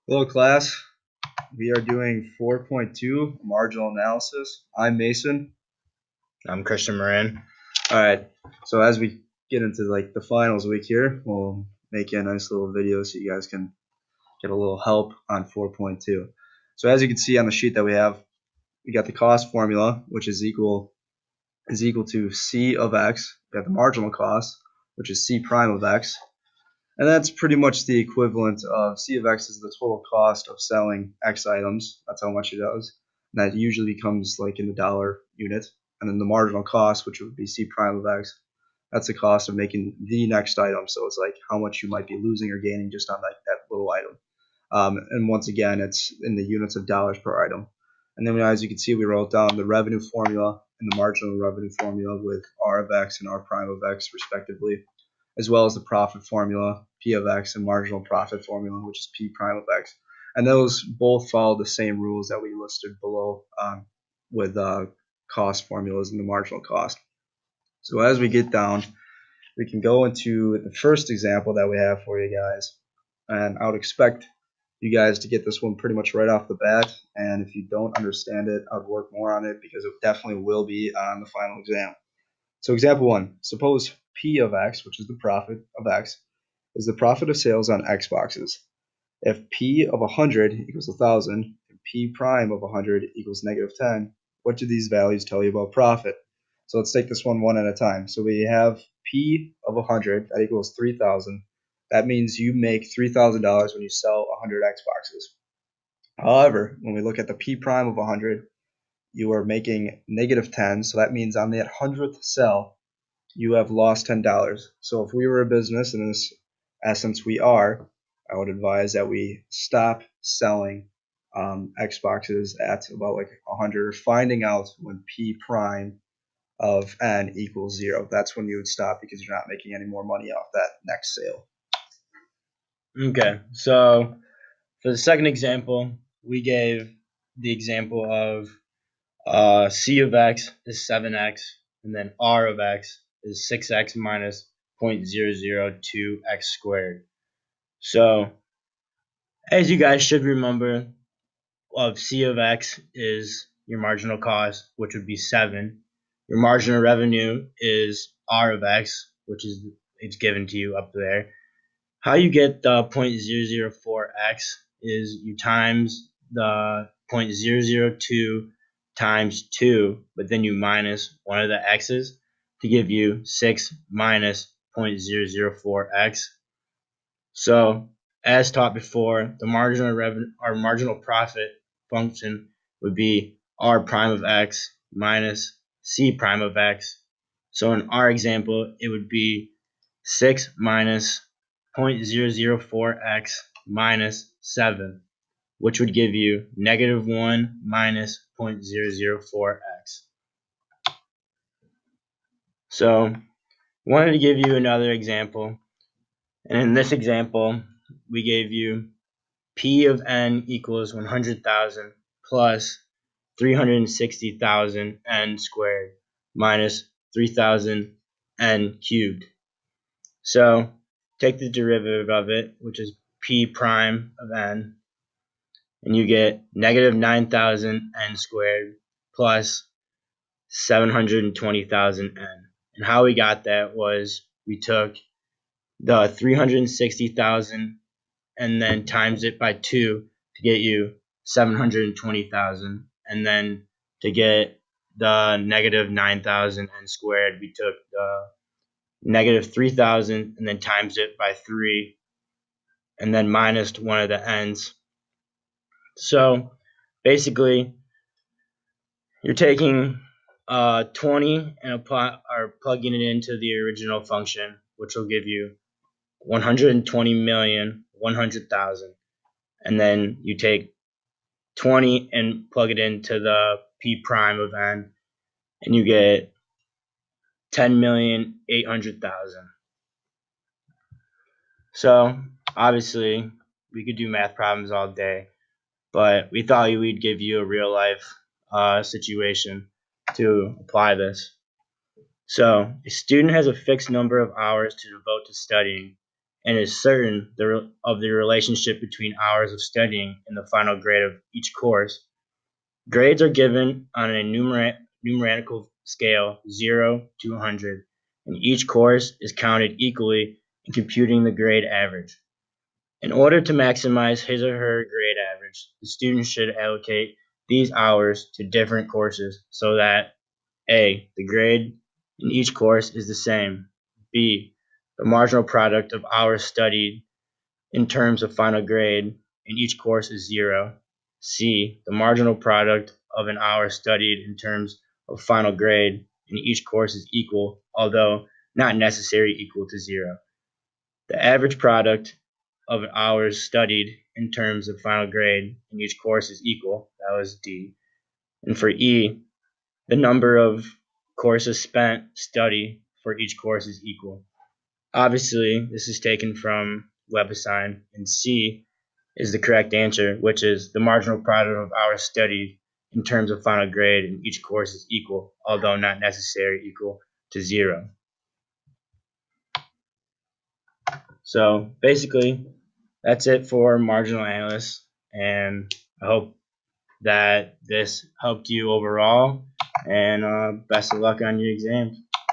Hello class, we are doing 4.2 marginal analysis. I'm Mason. I'm Christian Moran. Alright, so as we get into the finals week here, we'll make a nice little video so you guys can get a little help on 4.2. So as you can see on the sheet that we have, we got the cost formula, which is equal to C of x. We got the marginal cost, which is C prime of x. And that's pretty much the equivalent of C of x is the total cost of selling X items. That's how much it does. And that usually becomes like in the dollar unit. And then the marginal cost, which would be C prime of x, that's the cost of making the next item. So it's like how much you might be losing or gaining just on that little item. And once again, it's in the units of dollars per item. And then as you can see, we wrote down the revenue formula and the marginal revenue formula with R of x and R prime of x respectively, as well as the profit formula, P of x, and marginal profit formula, which is P prime of x. And those both follow the same rules that we listed below with cost formulas and the marginal cost. So as we get down, we can go into the first example that we have for you guys. And I would expect you guys to get this one pretty much right off the bat. And if you don't understand it, I would work more on it because it definitely will be on the final exam. So example one, suppose P of x, which is the profit of x, is the profit of sales on X boxes. If P of 100 equals 1,000 and P prime of 100 equals -10, what do these values tell you about profit? So let's take this one at a time. So we have P of 100, that equals 3,000. That means you make $3,000 when you sell 100 X boxes. However, when we look at the P prime of 100, you are making -10, so that means on that 100th sell, you have lost $10. So if we were a business, and in this essence we are, I would advise that we stop selling Xboxes at about like 100, finding out when P prime of n equals 0. That's when you would stop because you're not making any more money off that next sale. Okay, so for the second example, we gave the example of C of x is 7x, and then R of x is 6x minus 0.002x squared. So, as you guys should remember, C of x is your marginal cost, which would be 7. Your marginal revenue is R of x, which is it's given to you up there. How you get the 0.004x is you times the 0.002 times 2, but then you minus one of the x's to give you 6 minus 0.004x. So, as taught before, the marginal revenue or marginal profit function would be R prime of x minus C prime of x. So in our example, it would be 6 minus 0.004x minus 7, which would give you -1 minus 0.004x. So, wanted to give you another example. And in this example, we gave you P of n equals 100,000 plus 360,000 n squared minus 3,000 n cubed. So take the derivative of it, which is P prime of n, and you get -9,000 n squared plus 720,000 n. And how we got that was we took the 360,000 and then times it by 2 to get you 720,000, and then to get the -9,000 n squared, we took the -3,000 and then times it by 3, and then minus one of the n's. So basically, you're taking 20 and plugging it into the original function, which will give you 120,100,000, and then you take 20 and plug it into the P prime of n, and you get 10,800,000. So obviously, we could do math problems all day, but we thought we'd give you a real life situation to apply this. So a student has a fixed number of hours to devote to studying and is certain of the relationship between hours of studying and the final grade of each course. Grades are given on a numerical scale 0 to 100, and each course is counted equally in computing the grade average. In order to maximize his or her grade average, the student should allocate these hours to different courses so that A. The grade in each course is the same. B. The marginal product of hours studied in terms of final grade in each course is 0. C. The marginal product of an hour studied in terms of final grade in each course is equal, although not necessarily equal to 0. The average product of hours studied in terms of final grade in each course is equal. That was D. And for E, the number of courses spent study for each course is equal. Obviously, this is taken from WebAssign, and C is the correct answer, which is the marginal product of hours studied in terms of final grade in each course is equal, although not necessarily equal to 0. So basically, that's it for Marginal Analysis, and I hope that this helped you overall, and best of luck on your exams.